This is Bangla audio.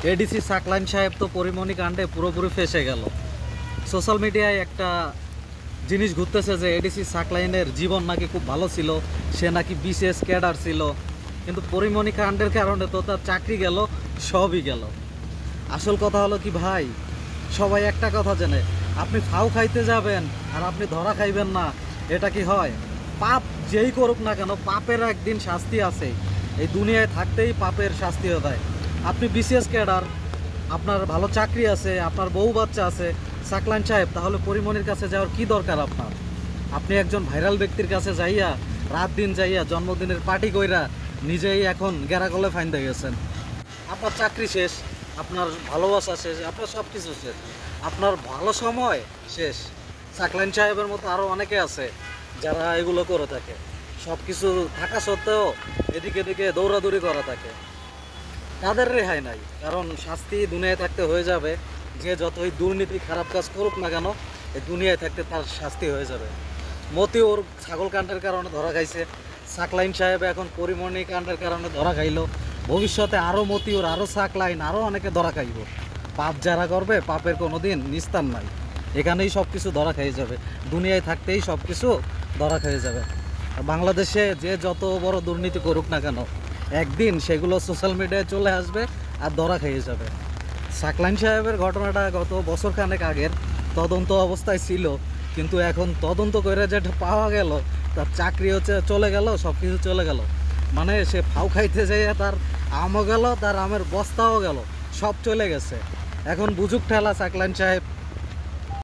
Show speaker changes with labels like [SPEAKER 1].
[SPEAKER 1] এডিসি সাকলাইন সাহেব তো পরিমণি কাণ্ডে পুরোপুরি ফেঁসে গেল। সোশ্যাল মিডিয়ায় একটা জিনিস ঘুরতেছে যে এডিসি সাকলাইনের জীবন নাকি খুব ভালো ছিল, সে নাকি বিসিএস ক্যাডার ছিল, কিন্তু পরিমণি কাণ্ডের কারণে তো তার চাকরি গেল, সবই গেল। আসল কথা হলো কি ভাই, সবাই একটা কথা জানে, আপনি ফাউ খাইতে যাবেন আর আপনি ধরা খাইবেন না, এটা কি হয়? পাপ যেই করুক না কেন, পাপের একদিন শাস্তি আছে। এই দুনিয়ায় থাকতেই পাপের শাস্তিও দেয়। আপনি বিসিএস ক্যাডার, আপনার ভালো চাকরি আছে, আপনার বউ বাচ্চা আছে, সাকলাইন সাহেব, তাহলে পরিমণির কাছে যাওয়ার কি দরকার আপনার? আপনি একজন ভাইরাল ব্যক্তির কাছে যাইয়া, রাত দিন যাইয়া, জন্মদিনের পার্টি কইরা নিজেই এখন গেরাগলে ফাইন্দে গেছেন। আপনার চাকরি শেষ, আপনার ভালোবাসা শেষ, আপনার সব কিছু শেষ, আপনার ভালো সময় শেষ। সাকলাইন সাহেবের মতো আরও অনেকে আছে যারা এগুলো করে থাকে, সব কিছু থাকা সত্ত্বেও এদিকে এদিকে দৌড়াদৌড়ি করা থাকে। তাদের রেহাই নাই, কারণ শাস্তি দুনিয়ায় থাকতে হয়ে যাবে। যে যতই দুর্নীতি খারাপ কাজ করুক না কেন, এই দুনিয়ায় থাকতে তার শাস্তি হয়ে যাবে। মতিউর ছাগল কাণ্ডের কারণে ধরা খাইছে, সাকলাইন সাহেব এখন পরিমণি কাণ্ডের কারণে ধরা খাইলো, ভবিষ্যতে আরও মতিউর, আরও সাকলাইন, আরও অনেকে ধরা খাইব। পাপ যারা করবে, পাপের কোনো দিন নিস্তার নাই। এখানেই সব কিছু ধরা খেয়ে যাবে, দুনিয়ায় থাকতেই সব কিছু ধরা খেয়ে যাবে। আর বাংলাদেশে যে যত বড় দুর্নীতি করুক না কেন, একদিন সেগুলো সোশ্যাল মিডিয়ায় চলে আসবে আর ধরা খেয়ে যাবে। সাকলাইন সাহেবের ঘটনাটা গত বছর খানেক আগের, তদন্ত অবস্থায় ছিল, কিন্তু এখন তদন্ত করে যেটা পাওয়া গেল, তার চাকরি হচ্ছে চলে গেল, সব কিছু চলে গেল। মানে সে ফাউ খাইতে যেয়ে তার আমও গেল, তার আমের বস্তাও গেল, সব চলে গেছে। এখন বুঝুক ঠেলা সাকলাইন সাহেব।